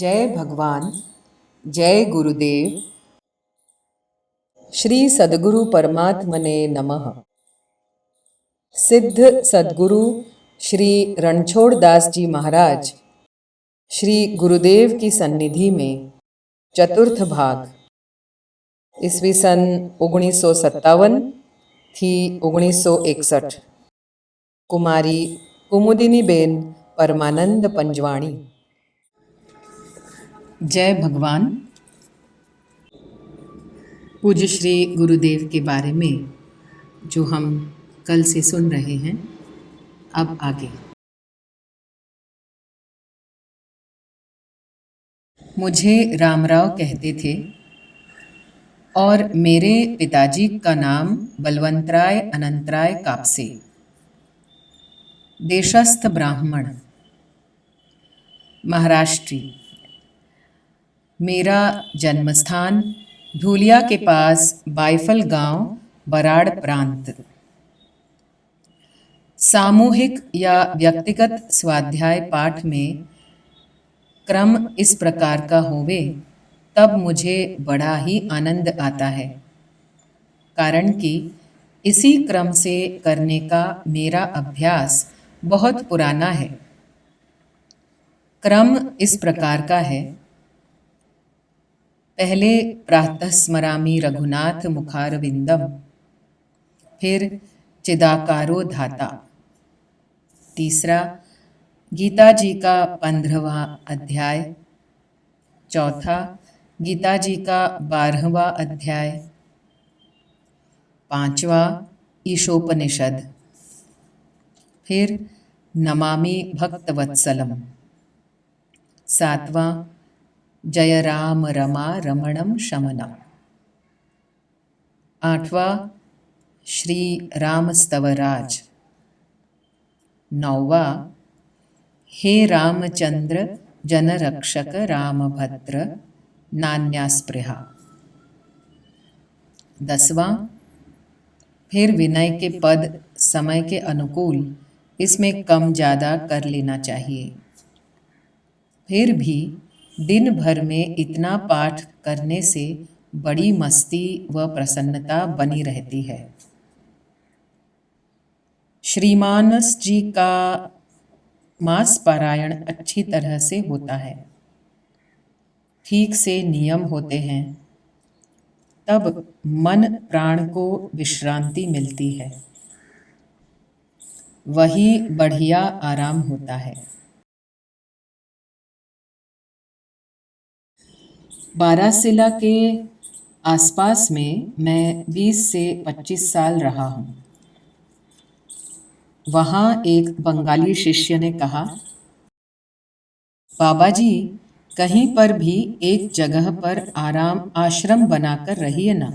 जय भगवान, जय गुरुदेव। श्री सद्गुरु परमात्मने नमः। सिद्ध सद्गुरु श्री रणछोड़ दास जी महाराज श्री गुरुदेव की सन्निधि में चतुर्थ भाग ईस्वी सन 1957 थी 1961 कुमारी कुमुदिनीबेन परमानंद पंजवाणी। जय भगवान। पूज्य श्री गुरुदेव के बारे में जो हम कल से सुन रहे हैं, अब आगे। मुझे रामराव कहते थे और मेरे पिताजी का नाम बलवंतराय अनंतराय कापसे, देशस्थ ब्राह्मण, महाराष्ट्री। मेरा जन्मस्थान धूलिया के पास बाइफल गांव, बराड़ प्रांत। सामूहिक या व्यक्तिगत स्वाध्याय पाठ में क्रम इस प्रकार का होवे तब मुझे बड़ा ही आनंद आता है, कारण कि इसी क्रम से करने का मेरा अभ्यास बहुत पुराना है। क्रम इस प्रकार का है: पहले प्रातः स्मरामि रघुनाथ मुखारविंदम, फिर चिदाकारो धाता। तीसरा गीता जी का 15वां अध्याय। चौथा गीता जी का 12वां अध्याय। पांचवा ईशोपनिषद। फिर नमामि भक्तवत्सलम। सातवां जय राम रमा रमणम शमनम। आठवां श्री राम स्तवराज। नौवां हे रामचंद्र जनरक्षक रामभद्र नान्यास्पृहा। 10वां फिर विनय के पद समय के अनुकूल इसमें कम ज़्यादा कर लेना चाहिए। फिर भी दिन भर में इतना पाठ करने से बड़ी मस्ती व प्रसन्नता बनी रहती है। श्रीमानस जी का मास पारायण अच्छी तरह से होता है, ठीक से नियम होते हैं, तब मन प्राण को विश्रांति मिलती है, वही बढ़िया आराम होता है। बारासिला के आसपास में मैं 20 से 25 साल रहा हूँ। वहाँ एक बंगाली शिष्य ने कहा, बाबा जी, कहीं पर भी एक जगह पर आश्रम बनाकर रहिए ना।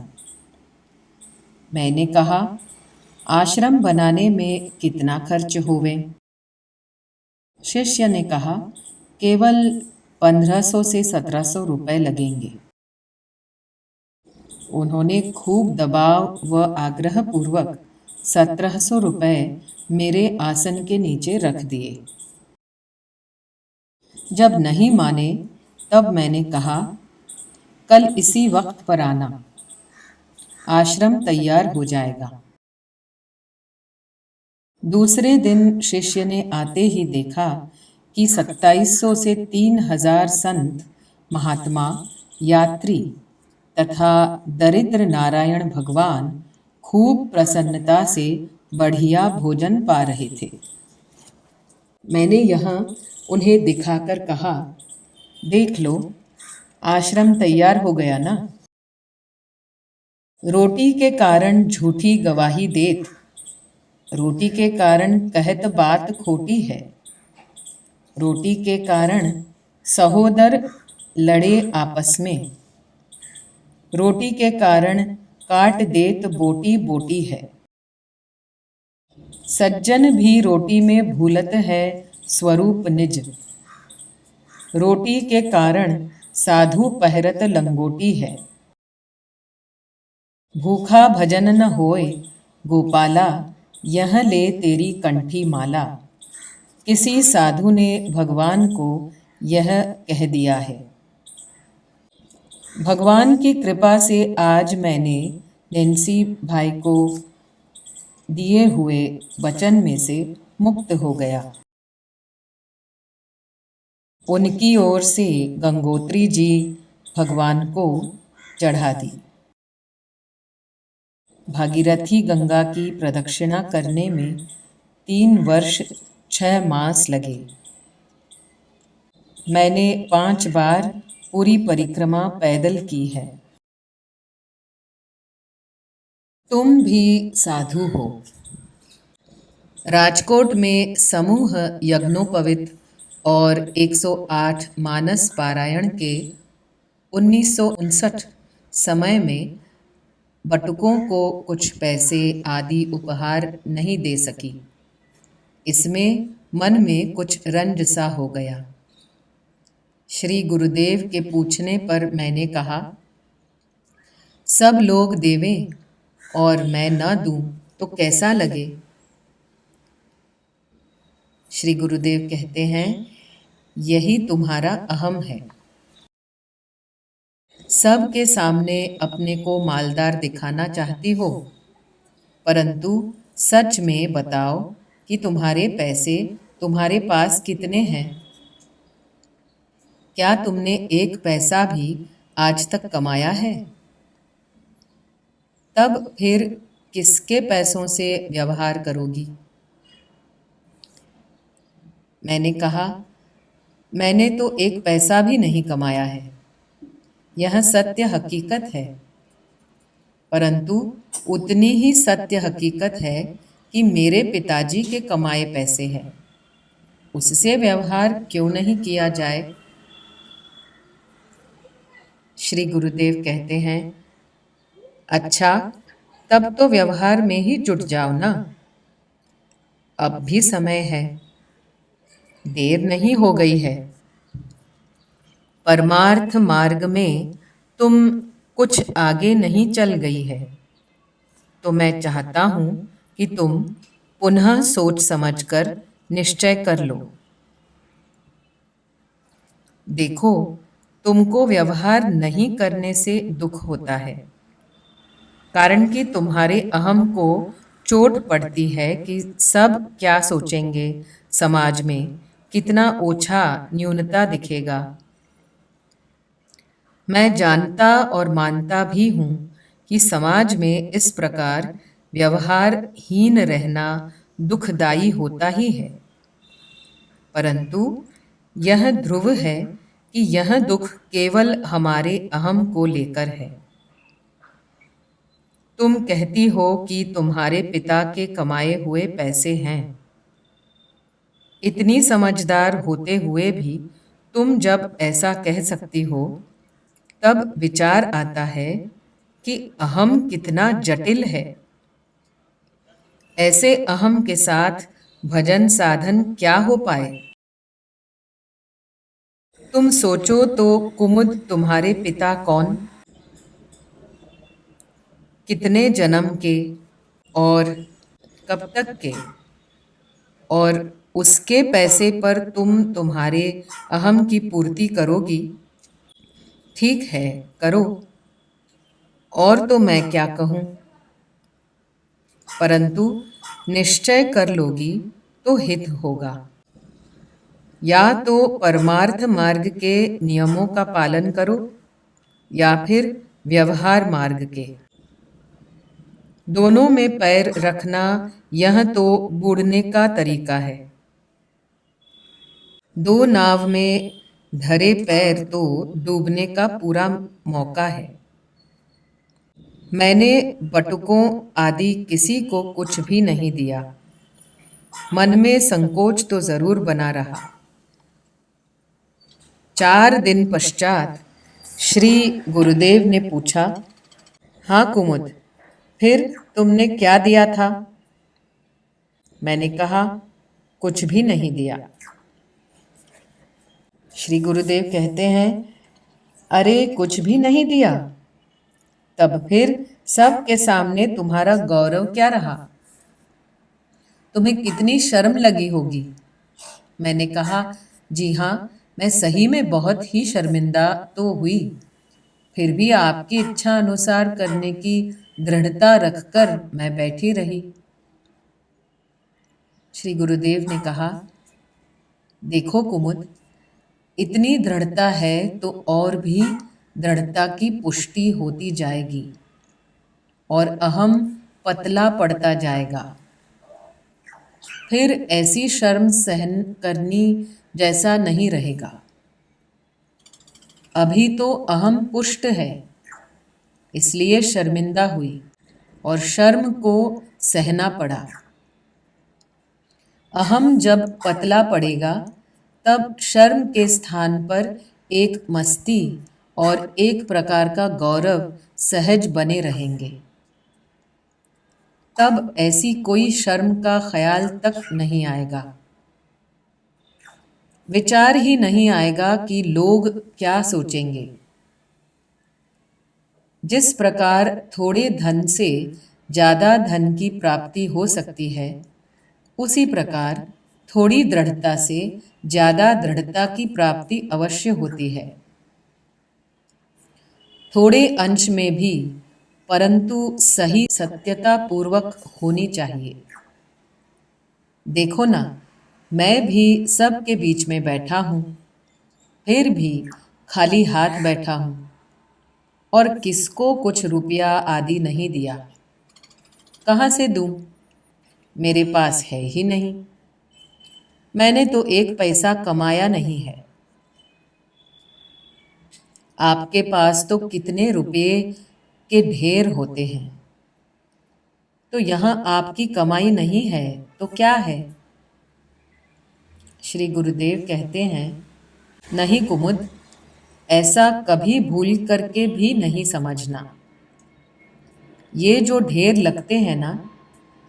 मैंने कहा, आश्रम बनाने में कितना खर्च होवे? शिष्य ने कहा, केवल 1500 से 1700 रुपए लगेंगे। उन्होंने खूब दबाव व आग्रह पूर्वक 1700 रुपए मेरे आसन के नीचे रख दिए। जब नहीं माने तब मैंने कहा, कल इसी वक्त पर आना, आश्रम तैयार हो जाएगा। दूसरे दिन शिष्य ने आते ही देखा कि 2700 से 3000 संत, महात्मा, यात्री तथा दरिद्र नारायण भगवान खूब प्रसन्नता से बढ़िया भोजन पा रहे थे। मैंने यहाँ उन्हें दिखाकर कहा, देख लो, आश्रम तैयार हो गया ना। रोटी के कारण झूठी गवाही देत, रोटी के कारण कहत बात खोटी है। रोटी के कारण सहोदर लड़े आपस में, रोटी के कारण काट देत बोटी बोटी है। सज्जन भी रोटी में भूलत है स्वरूप निज, रोटी के कारण साधु पहरत लंगोटी है। भूखा भजन न होए गोपाला, यह ले तेरी कंठी माला। किसी साधु ने भगवान को यह कह दिया है। भगवान की कृपा से आज मैंने नैन्सी भाई को दिए हुए वचन में से मुक्त हो गया। उनकी ओर से गंगोत्री जी भगवान को चढ़ा दी। भागीरथी गंगा की प्रदक्षिणा करने में 3 वर्ष 6 मास लगे। मैंने 5 बार पूरी परिक्रमा पैदल की है। तुम भी साधु हो। राजकोट में समूह यज्ञोपवीत और 108 मानस पारायण के 1959 समय में बटुकों को कुछ पैसे आदि उपहार नहीं दे सकी। इसमें मन में कुछ रंज सा हो गया। श्री गुरुदेव के पूछने पर मैंने कहा, सब लोग देवें और मैं न दूं तो कैसा लगे? श्री गुरुदेव कहते हैं, यही तुम्हारा अहम है। सबके सामने अपने को मालदार दिखाना चाहती हो, परंतु सच में बताओ कि तुम्हारे पैसे तुम्हारे पास कितने हैं? क्या तुमने 1 पैसा भी आज तक कमाया है? तब फिर किसके पैसों से व्यवहार करोगी? मैंने कहा, मैंने तो 1 पैसा भी नहीं कमाया है। यह सत्य हकीकत है, परंतु उतनी ही सत्य हकीकत है कि मेरे पिताजी के कमाए पैसे हैं। उससे व्यवहार क्यों नहीं किया जाए? श्री गुरुदेव कहते हैं, अच्छा, तब तो व्यवहार में ही जुट जाओ ना। अब भी समय है, देर नहीं हो गई है। परमार्थ मार्ग में तुम कुछ आगे नहीं चल गई है, तो मैं चाहता हूं कि तुम पुनः सोच समझकर निश्चय कर लो। देखो, तुमको व्यवहार नहीं करने से दुख होता है, कारण कि तुम्हारे अहम को चोट पड़ती है कि सब क्या सोचेंगे, समाज में कितना ओछा न्यूनता दिखेगा। मैं जानता और मानता भी हूँ कि समाज में इस प्रकार व्यवहारहीन रहना दुखदायी होता ही है, परंतु यह ध्रुव है कि यह दुख केवल हमारे अहम को लेकर है। तुम कहती हो कि तुम्हारे पिता के कमाए हुए पैसे हैं। इतनी समझदार होते हुए भी तुम जब ऐसा कह सकती हो, तब विचार आता है कि अहम कितना जटिल है। ऐसे अहम के साथ भजन साधन क्या हो पाए? तुम सोचो तो कुमुद तुम्हारे पिता कौन, कितने जन्म के और कब तक के, और उसके पैसे पर तुम तुम्हारे अहम की पूर्ति करोगी। ठीक है, करो, और तो मैं क्या कहूँ, परंतु निश्चय कर लोगी तो हित होगा। या तो परमार्थ मार्ग के नियमों का पालन करो या फिर व्यवहार मार्ग के। दोनों में पैर रखना यह तो बूढ़ने का तरीका है। 2 नाव में धरे पैर तो डूबने का पूरा मौका है। मैंने बटुकों आदि किसी को कुछ भी नहीं दिया। मन में संकोच तो जरूर बना रहा। 4 दिन पश्चात श्री गुरुदेव ने पूछा, हाँ कुमुद, फिर तुमने क्या दिया था? मैंने कहा, कुछ भी नहीं दिया। श्री गुरुदेव कहते हैं, अरे कुछ भी नहीं दिया, तब फिर सबके सामने तुम्हारा गौरव क्या रहा? तुम्हें कितनी शर्म लगी होगी। मैंने कहा, जी हाँ, मैं सही में बहुत ही शर्मिंदा तो हुई, फिर भी आपकी इच्छा अनुसार करने की दृढ़ता रखकर मैं बैठी रही। श्री गुरुदेव ने कहा, देखो कुमुद, इतनी दृढ़ता है तो और भी दृढ़ता की पुष्टि होती जाएगी और अहम पतला पड़ता जाएगा। फिर ऐसी शर्म सहन करनी जैसा नहीं रहेगा। अभी तो अहम पुष्ट है, इसलिए शर्मिंदा हुई और शर्म को सहना पड़ा। अहम जब पतला पड़ेगा तब शर्म के स्थान पर एक मस्ती और एक प्रकार का गौरव सहज बने रहेंगे। तब ऐसी कोई शर्म का ख्याल तक नहीं आएगा। विचार ही नहीं आएगा कि लोग क्या सोचेंगे। जिस प्रकार थोड़े धन से ज़्यादा धन की प्राप्ति हो सकती है, उसी प्रकार थोड़ी दृढ़ता से ज़्यादा दृढ़ता की प्राप्ति अवश्य होती है। थोड़े अंश में भी, परंतु सही सत्यता पूर्वक होनी चाहिए। देखो ना, मैं भी सबके बीच में बैठा हूँ, फिर भी खाली हाथ बैठा हूँ और किसको कुछ रुपया आदि नहीं दिया। कहाँ से दूँ? मेरे पास है ही नहीं। मैंने तो एक पैसा कमाया नहीं है। आपके पास तो कितने रुपये के ढेर होते हैं, तो यहाँ आपकी कमाई नहीं है तो क्या है? श्री गुरुदेव कहते हैं, नहीं कुमुद, ऐसा कभी भूल करके भी नहीं समझना। ये जो ढेर लगते हैं ना,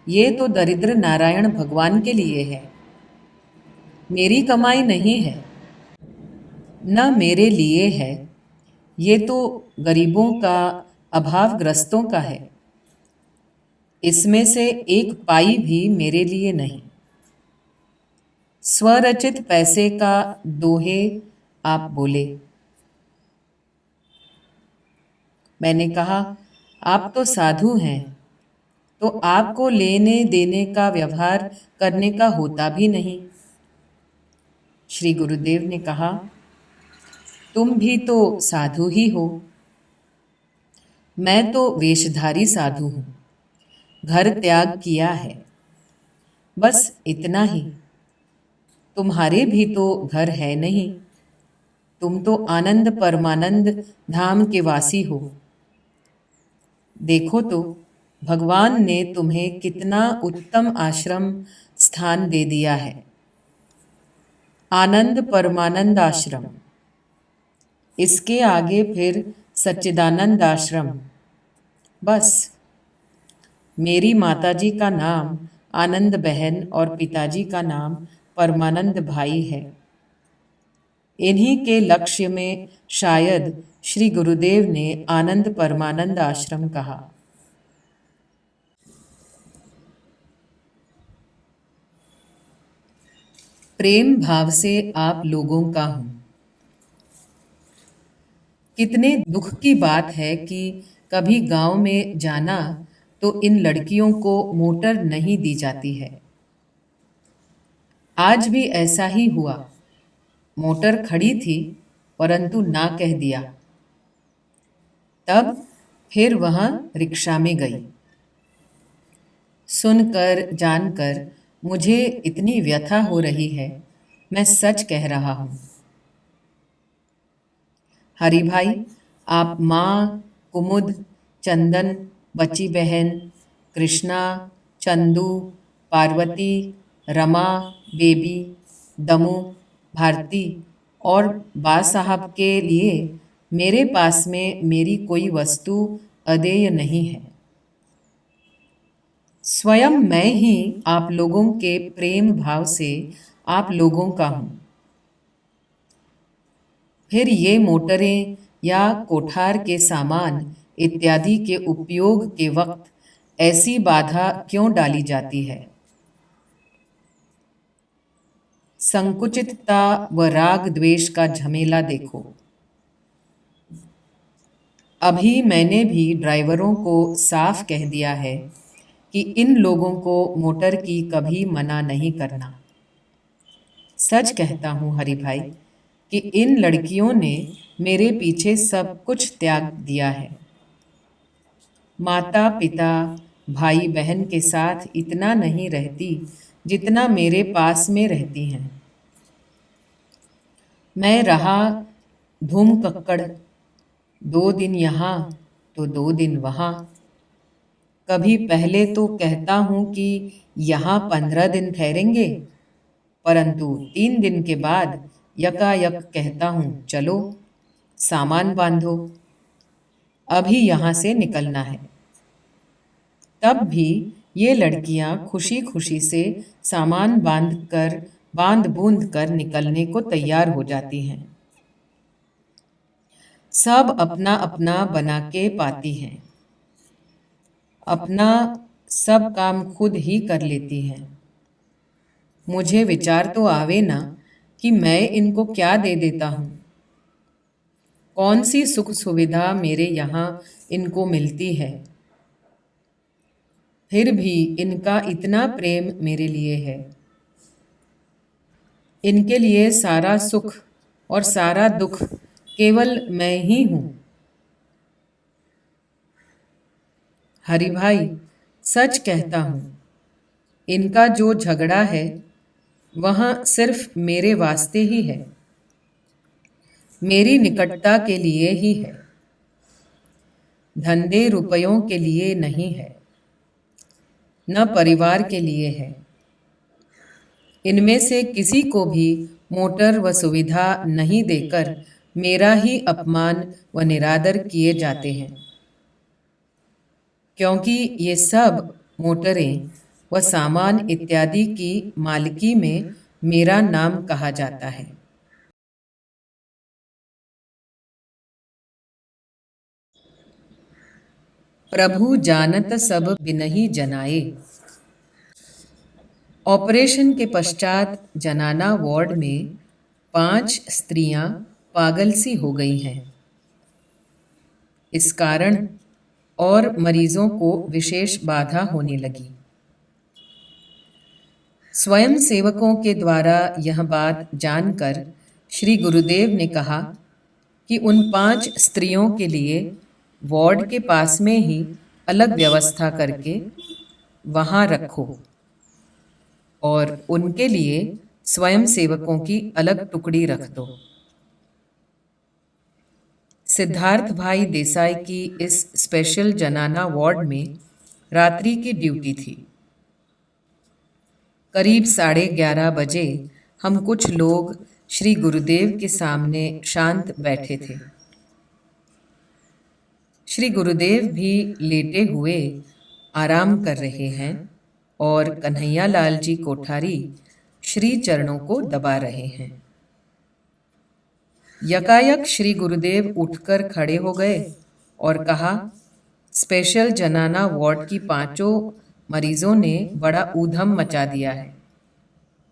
ये तो दरिद्र नारायण भगवान के लिए है। मेरी कमाई नहीं है, न मेरे लिए है। ये तो गरीबों का, अभावग्रस्तों का है। इसमें से एक पाई भी मेरे लिए नहीं। स्वरचित पैसे का दोहे आप बोले। मैंने कहा, आप तो साधु हैं, तो आपको लेने देने का व्यवहार करने का होता भी नहीं। श्री गुरुदेव ने कहा, तुम भी तो साधु ही हो। मैं तो वेशधारी साधु हूँ, घर त्याग किया है, बस इतना ही। तुम्हारे भी तो घर है नहीं। तुम तो आनंद परमानंद धाम के वासी हो। देखो तो, भगवान ने तुम्हें कितना उत्तम आश्रम स्थान दे दिया है। आनंद परमानंद आश्रम, इसके आगे फिर सच्चिदानंद आश्रम। बस मेरी माताजी का नाम आनंद बहन और पिताजी का नाम परमानंद भाई है। इन्हीं के लक्ष्य में शायद श्री गुरुदेव ने आनंद परमानंद आश्रम कहा। प्रेम भाव से आप लोगों का हूँ। कितने दुख की बात है कि कभी गांव में जाना तो इन लड़कियों को मोटर नहीं दी जाती है। आज भी ऐसा ही हुआ। मोटर खड़ी थी, परंतु ना कह दिया। तब फिर वहाँ रिक्शा में गई। सुनकर जानकर मुझे इतनी व्यथा हो रही है, मैं सच कह रहा हूँ। हरि भाई, आप माँ, कुमुद, चंदन, बच्ची बहन, कृष्णा, चंदू, पार्वती, रमा, बेबी, दमू, भारती और बा साहब के लिए मेरे पास में मेरी कोई वस्तु अदेय नहीं है। स्वयं मैं ही आप लोगों के प्रेम भाव से आप लोगों का हूँ। फिर ये मोटरें या कोठार के सामान इत्यादि के उपयोग के वक्त ऐसी बाधा क्यों डाली जाती है? संकुचितता व राग द्वेष का झमेला देखो। अभी मैंने भी ड्राइवरों को साफ कह दिया है कि इन लोगों को मोटर की कभी मना नहीं करना। सच कहता हूँ हरि भाई कि इन लड़कियों ने मेरे पीछे सब कुछ त्याग दिया है। माता पिता भाई बहन के साथ इतना नहीं रहती जितना मेरे पास में रहती हैं। मैं रहा धूम कक्कड़, 2 दिन यहाँ तो 2 दिन वहाँ। कभी पहले तो कहता हूँ कि यहाँ 15 दिन ठहरेंगे, परंतु 3 दिन के बाद यकायक कहता हूँ चलो सामान बांधो, अभी यहाँ से निकलना है। तब भी ये लड़कियां खुशी खुशी से सामान बांध बूंद कर निकलने को तैयार हो जाती हैं। सब अपना अपना बना के पाती हैं, अपना सब काम खुद ही कर लेती हैं। मुझे विचार तो आवे ना कि मैं इनको क्या दे देता हूँ। कौन सी सुख सुविधा मेरे यहाँ इनको मिलती है, फिर भी इनका इतना प्रेम मेरे लिए है। इनके लिए सारा सुख और सारा दुख केवल मैं ही हूँ। हरि भाई सच कहता हूँ, इनका जो झगड़ा है वह सिर्फ मेरे वास्ते ही है, मेरी निकटता के लिए ही है, धंधे रुपयों के लिए नहीं है, न परिवार के लिए है। इनमें से किसी को भी मोटर व सुविधा नहीं देकर मेरा ही अपमान व निरादर किए जाते हैं, क्योंकि ये सब मोटरें व सामान इत्यादि की मालिकी में मेरा नाम कहा जाता है। प्रभु जानत सब बिनहि जनाए। ऑपरेशन के पश्चात जनाना वार्ड में 5 स्त्रियां पागल सी हो गई हैं। इस कारण और मरीजों को विशेष बाधा होने लगी। स्वयं सेवकों के द्वारा यह बात जानकर श्री गुरुदेव ने कहा कि उन 5 स्त्रियों के लिए वार्ड के पास में ही अलग व्यवस्था करके वहाँ रखो और उनके लिए स्वयं सेवकों की अलग टुकड़ी रख दो। सिद्धार्थ भाई देसाई की इस स्पेशल जनाना वार्ड में रात्रि की ड्यूटी थी। करीब 11:30 बजे हम कुछ लोग श्री गुरुदेव के सामने शांत बैठे थे। श्री गुरुदेव भी लेटे हुए आराम कर रहे हैं और कन्हैया लाल जी कोठारी श्री चरणों को दबा रहे हैं। यकायक श्री गुरुदेव उठकर खड़े हो गए और कहा, स्पेशल जनाना वार्ड की 5 मरीजों ने बड़ा ऊधम मचा दिया है,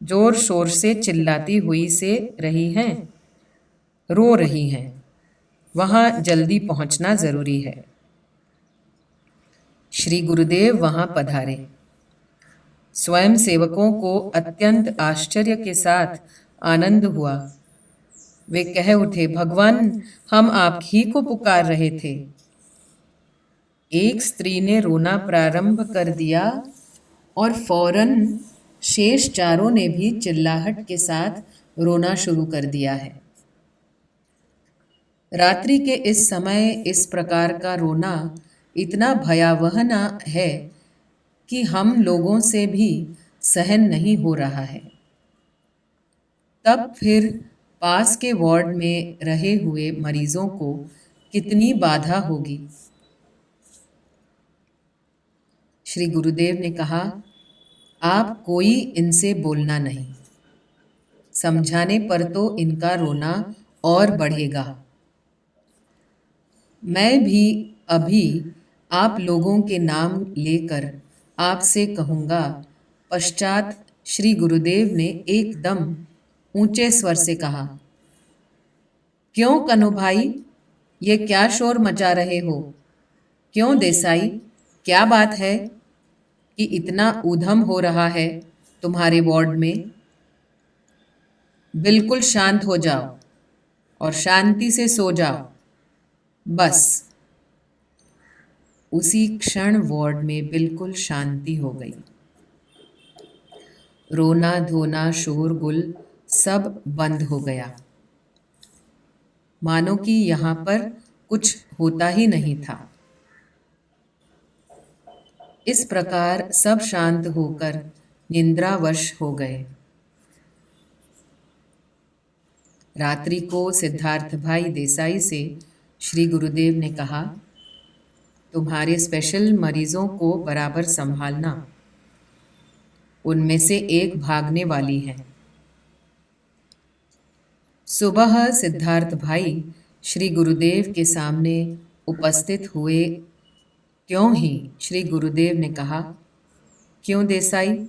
जोर शोर से चिल्लाती हुई से रही हैं, रो रही हैं, वहाँ जल्दी पहुँचना जरूरी है। श्री गुरुदेव वहाँ पधारे। स्वयं सेवकों को अत्यंत आश्चर्य के साथ आनंद हुआ। वे कह उठे, भगवान हम आप ही को पुकार रहे थे। एक स्त्री ने रोना प्रारंभ कर दिया और फौरन शेष 4 ने भी चिल्लाहट के साथ रोना शुरू कर दिया है। रात्रि के इस समय इस प्रकार का रोना इतना भयावह है कि हम लोगों से भी सहन नहीं हो रहा है। तब फिर पास के वार्ड में रहे हुए मरीजों को कितनी बाधा होगी। श्री गुरुदेव ने कहा, आप कोई इनसे बोलना नहीं, समझाने पर तो इनका रोना और बढ़ेगा। मैं भी अभी आप लोगों के नाम लेकर आपसे कहूँगा। पश्चात श्री गुरुदेव ने एकदम ऊंचे स्वर से कहा, क्यों कन्हू भाई, ये क्या शोर मचा रहे हो? क्यों देसाई, क्या बात है कि इतना ऊधम हो रहा है तुम्हारे वार्ड में? बिल्कुल शांत हो जाओ और शांति से सो जाओ, बस। उसी क्षण वार्ड में बिल्कुल शांति हो गई। रोना धोना शोरगुल सब बंद हो गया, मानो कि यहाँ पर कुछ होता ही नहीं था। इस प्रकार सब शांत होकर निद्रावश हो गए। रात्रि को सिद्धार्थ भाई देसाई से श्री गुरुदेव ने कहा, तुम्हारे स्पेशल मरीजों को बराबर संभालना, उनमें से एक भागने वाली है। सुबह सिद्धार्थ भाई श्री गुरुदेव के सामने उपस्थित हुए, त्यों ही श्री गुरुदेव ने कहा, क्यों देसाई,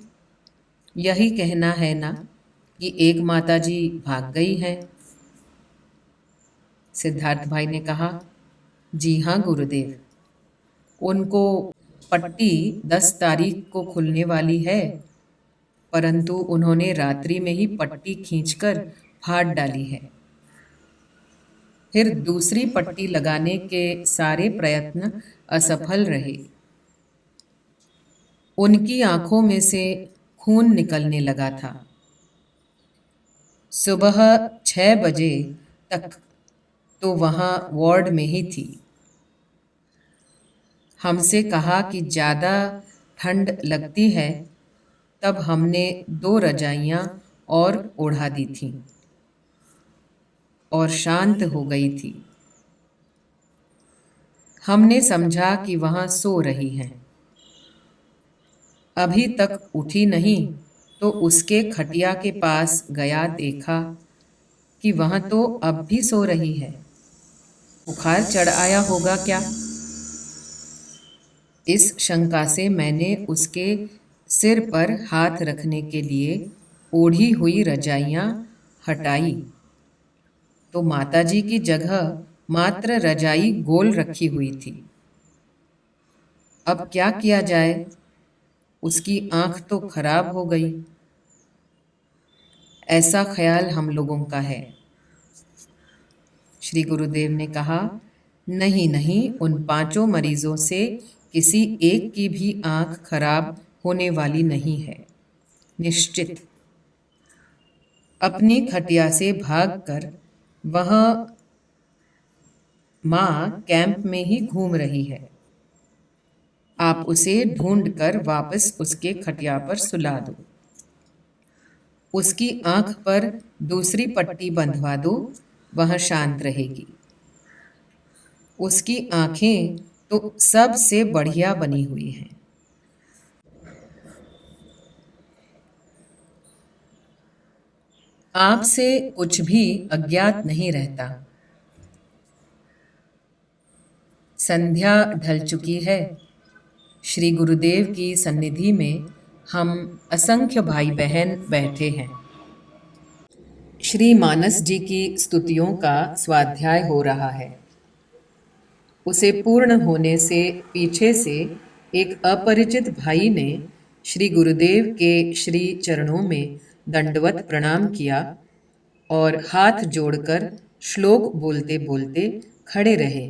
यही कहना है ना कि एक माताजी भाग गई हैं? सिद्धार्थ भाई ने कहा, जी हाँ गुरुदेव, उनको पट्टी 10 तारीख को खुलने वाली है, परंतु उन्होंने रात्रि में ही पट्टी खींचकर फाड़ डाली है। फिर दूसरी पट्टी लगाने के सारे प्रयत्न असफल रहे। उनकी आंखों में से खून निकलने लगा था। सुबह 6 बजे तक तो वहाँ वार्ड में ही थी। हमसे कहा कि ज़्यादा ठंड लगती है, तब हमने 2 रजाइयाँ और ओढ़ा दी थीं और शांत हो गई थी। हमने समझा कि वहाँ सो रही हैं, अभी तक उठी नहीं, तो उसके खटिया के पास गया, देखा कि वहाँ तो अब भी सो रही है। बुखार चढ़ आया होगा क्या? इस शंका से मैंने उसके सिर पर हाथ रखने के लिए ओढ़ी हुई रजाइयाँ हटाई, तो माताजी की जगह मात्र रजाई गोल रखी हुई थी। अब क्या किया जाए, उसकी आंख तो खराब हो गई, ऐसा ख्याल हम लोगों का है। श्री गुरुदेव ने कहा, नहीं नहीं, उन 5 मरीजों से किसी एक की भी आंख खराब होने वाली नहीं है, निश्चित। अपनी खटिया से भागकर वह माँ कैंप में ही घूम रही है। आप उसे ढूंढकर वापस उसके खटिया पर सुला दो। उसकी आंख पर दूसरी पट्टी बंधवा दो, वह शांत रहेगी। उसकी आंखें तो सबसे बढ़िया बनी हुई हैं। आपसे कुछ भी अज्ञात नहीं रहता। संध्या ढल चुकी है। श्री गुरुदेव की सन्निधि में हम असंख्य भाई बहन बैठे हैं। श्री मानस जी की स्तुतियों का स्वाध्याय हो रहा है। उसे पूर्ण होने से पीछे से एक अपरिचित भाई ने श्री गुरुदेव के श्री चरणों में दंडवत प्रणाम किया और हाथ जोड़कर श्लोक बोलते बोलते खड़े रहे।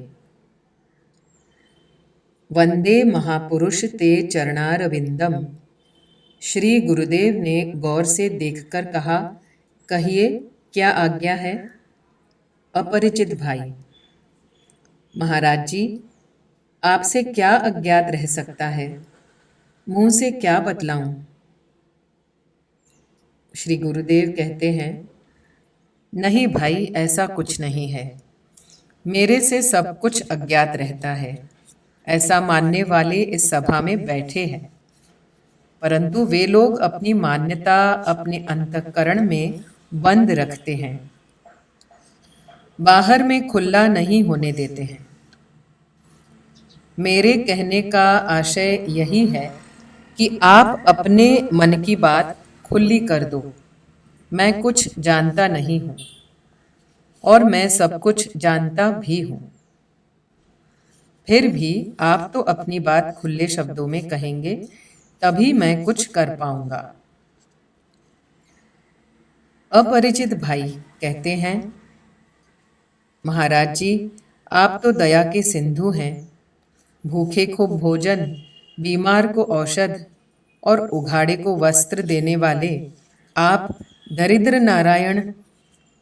वंदे महापुरुष ते चरणारविंदम। श्री गुरुदेव ने गौर से देखकर कहा, कहिए क्या आज्ञा है? अपरिचित भाई, महाराज जी, आपसे क्या अज्ञात रह सकता है? मुंह से क्या बतलाऊं? श्री गुरुदेव कहते हैं, नहीं भाई, ऐसा कुछ नहीं है। मेरे से सब कुछ अज्ञात रहता है, ऐसा मानने वाले इस सभा में बैठे हैं, परंतु वे लोग अपनी मान्यता अपने अंतःकरण में बंद रखते हैं, बाहर में खुला नहीं होने देते हैं। मेरे कहने का आशय यही है कि आप अपने मन की बात खुली कर दो। मैं कुछ जानता नहीं हूँ और मैं सब कुछ जानता भी हूँ। फिर भी आप तो अपनी बात खुले शब्दों में कहेंगे, तभी मैं कुछ कर पाऊंगा। अपरिचित भाई कहते हैं, महाराज जी, आप तो दया के सिंधु हैं। भूखे को भोजन, बीमार को औषध और उघाड़े को वस्त्र देने वाले आप दरिद्र नारायण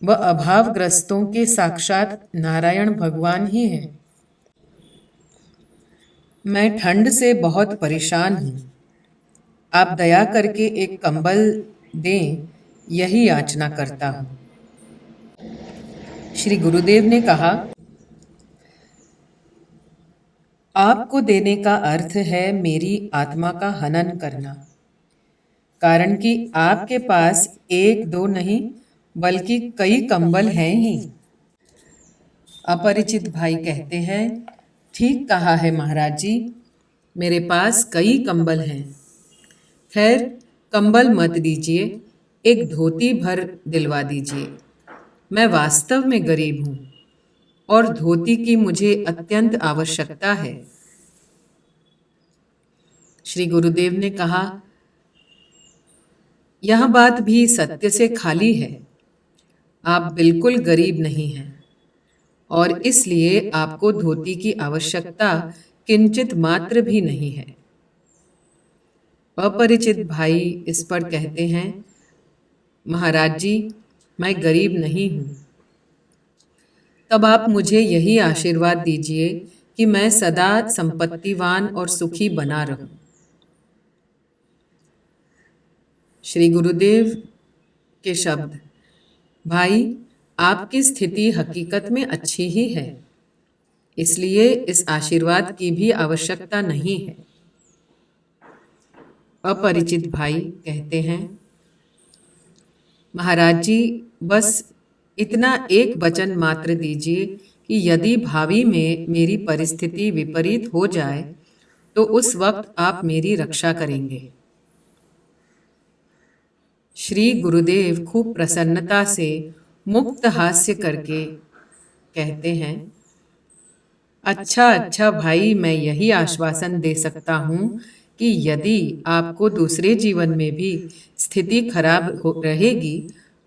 व अभावग्रस्तों के साक्षात नारायण भगवान ही हैं। मैं ठंड से बहुत परेशान हूँ। आप दया करके एक कंबल दें, यही याचना करता हूँ। श्री गुरुदेव ने कहा, आपको देने का अर्थ है मेरी आत्मा का हनन करना, कारण कि आपके पास एक दो नहीं बल्कि कई कंबल हैं ही। अपरिचित भाई कहते हैं, ठीक कहा है महाराज जी, मेरे पास कई कंबल हैं। खैर, कंबल मत दीजिए, एक धोती भर दिलवा दीजिए। मैं वास्तव में गरीब हूँ और धोती की मुझे अत्यंत आवश्यकता है। श्री गुरुदेव ने कहा, यह बात भी सत्य से खाली है। आप बिल्कुल गरीब नहीं हैं और इसलिए आपको धोती की आवश्यकता किंचित मात्र भी नहीं है। अपरिचित भाई इस पर कहते हैं, महाराज जी, मैं गरीब नहीं हूँ। तब आप मुझे यही आशीर्वाद दीजिए कि मैं सदा संपत्तिवान और सुखी बना रहूं। श्री गुरुदेव के शब्द, भाई, आपकी स्थिति हकीकत में अच्छी ही है, इसलिए इस आशीर्वाद की भी आवश्यकता नहीं है। अपरिचित भाई कहते हैं, महाराज जी, बस इतना एक वचन मात्र दीजिए कि यदि भावी में मेरी परिस्थिति विपरीत हो जाए तो उस वक्त आप मेरी रक्षा करेंगे। श्री गुरुदेव खूब प्रसन्नता से मुक्त हास्य करके कहते हैं, अच्छा अच्छा भाई, मैं यही आश्वासन दे सकता हूँ कि यदि आपको दूसरे जीवन में भी स्थिति खराब रहेगी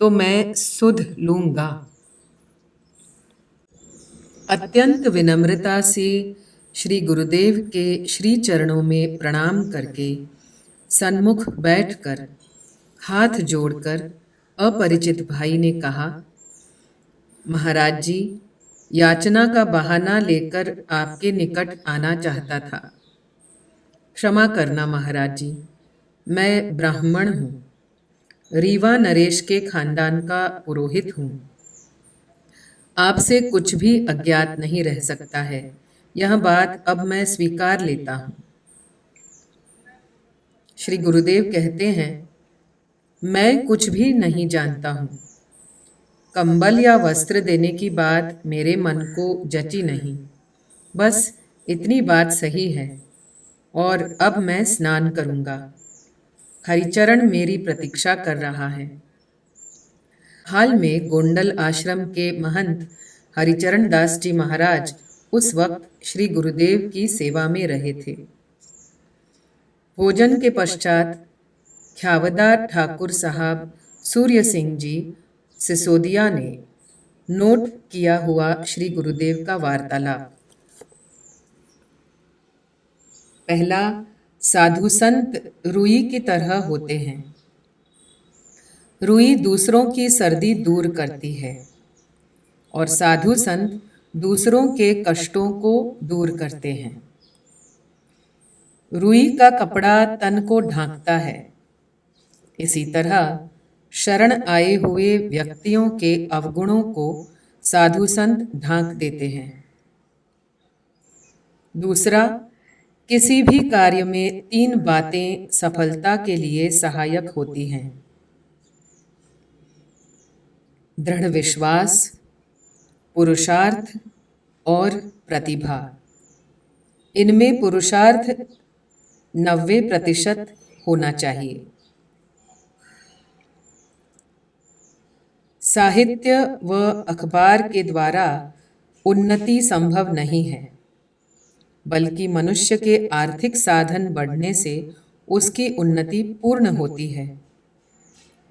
तो मैं सुध लूंगा। अत्यंत विनम्रता से श्री गुरुदेव के श्री चरणों में प्रणाम करके सन्मुख बैठकर हाथ जोड़कर अपरिचित भाई ने कहा, महाराज जी, याचना का बहाना लेकर आपके निकट आना चाहता था। क्षमा करना महाराज जी, मैं ब्राह्मण हूँ, रीवा नरेश के खानदान का पुरोहित हूँ। आपसे कुछ भी अज्ञात नहीं रह सकता है, यह बात अब मैं स्वीकार लेता हूँ। श्री गुरुदेव कहते हैं, मैं कुछ भी नहीं जानता हूँ। कंबल या वस्त्र देने की बात मेरे मन को जची नहीं, बस इतनी बात सही है। और अब मैं स्नान करूँगा। हरिचरण मेरी प्रतीक्षा कर रहा है। हाल में गोंडल आश्रम के महंत हरिचरण दास जी महाराज उस वक्त श्री गुरुदेव की सेवा में रहे थे। भोजन के पश्चात ख्यावदार ठाकुर साहब सूर्य सिंह जी सिसोदिया ने नोट किया हुआ श्री गुरुदेव का वार्तालाप। पहला, साधु संत रुई की तरह होते हैं। रुई दूसरों की सर्दी दूर करती है और साधु संत दूसरों के कष्टों को दूर करते हैं। रुई का कपड़ा तन को ढांकता है, इसी तरह शरण आए हुए व्यक्तियों के अवगुणों को साधु संत ढांक देते हैं। दूसरा, किसी भी कार्य में 3 बातें सफलता के लिए सहायक होती हैं: दृढ़ विश्वास, पुरुषार्थ और प्रतिभा। इनमें पुरुषार्थ 90% होना चाहिए। साहित्य व अखबार के द्वारा उन्नति संभव नहीं है, बल्कि मनुष्य के आर्थिक साधन बढ़ने से उसकी उन्नति पूर्ण होती है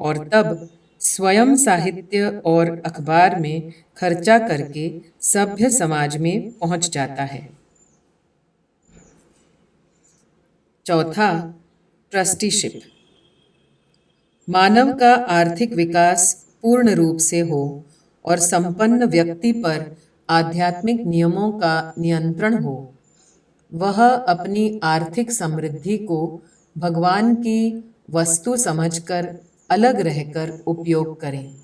और तब स्वयं साहित्य और अखबार में खर्चा करके सभ्य समाज में पहुंच जाता है। चौथा, ट्रस्टीशिप। मानव का आर्थिक विकास पूर्ण रूप से हो और संपन्न व्यक्ति पर आध्यात्मिक नियमों का नियंत्रण हो, वह अपनी आर्थिक समृद्धि को भगवान की वस्तु समझकर अलग रहकर उपयोग करें,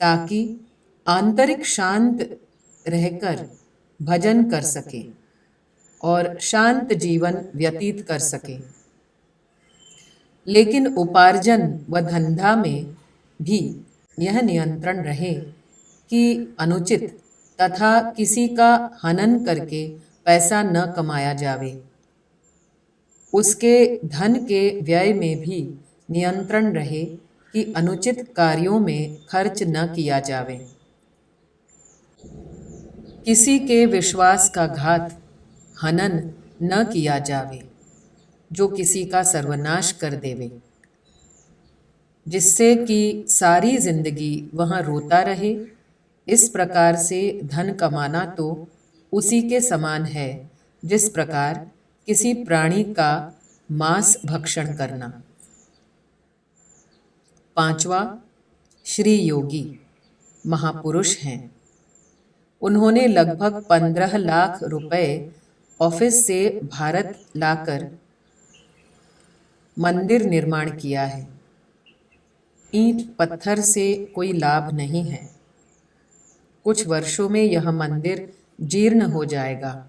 ताकि आंतरिक शांत रहकर भजन कर सके और शांत जीवन व्यतीत कर सके। लेकिन उपार्जन व धंधा में भी यह नियंत्रण रहे कि अनुचित तथा किसी का हनन करके पैसा न कमाया जावे। उसके धन के व्यय में भी नियंत्रण रहे कि अनुचित कार्यों में खर्च न किया जावे। किसी के विश्वास का घात, हनन न किया जावे जो किसी का सर्वनाश कर देवे, जिससे कि सारी जिंदगी वह रोता रहे। इस प्रकार से धन कमाना तो उसी के समान है जिस प्रकार किसी प्राणी का मांस भक्षण करना। पांचवा, श्री योगी महापुरुष हैं। उन्होंने लगभग 15 लाख रुपए ऑफिस से भारत लाकर मंदिर निर्माण किया है। ईंट पत्थर से कोई लाभ नहीं है। कुछ वर्षों में यह मंदिर जीर्ण हो जाएगा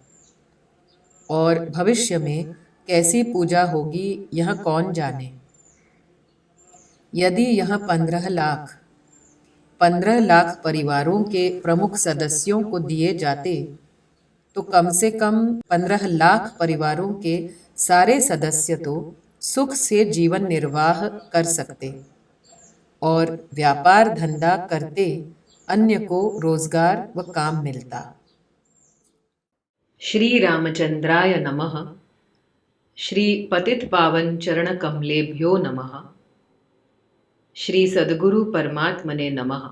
और भविष्य में कैसी पूजा होगी यह कौन जाने। यदि यह 15 लाख परिवारों के प्रमुख सदस्यों को दिए जाते तो कम से कम 15 लाख परिवारों के सारे सदस्य तो सुख से जीवन निर्वाह कर सकते और व्यापार धंधा करते अन्य को रोजगार व काम मिलता। श्री रामचंद्राय नमः। श्री पतित पावन चरण कमलेभ्यो नमः। श्री सद्गुरु परमात्मने नमः।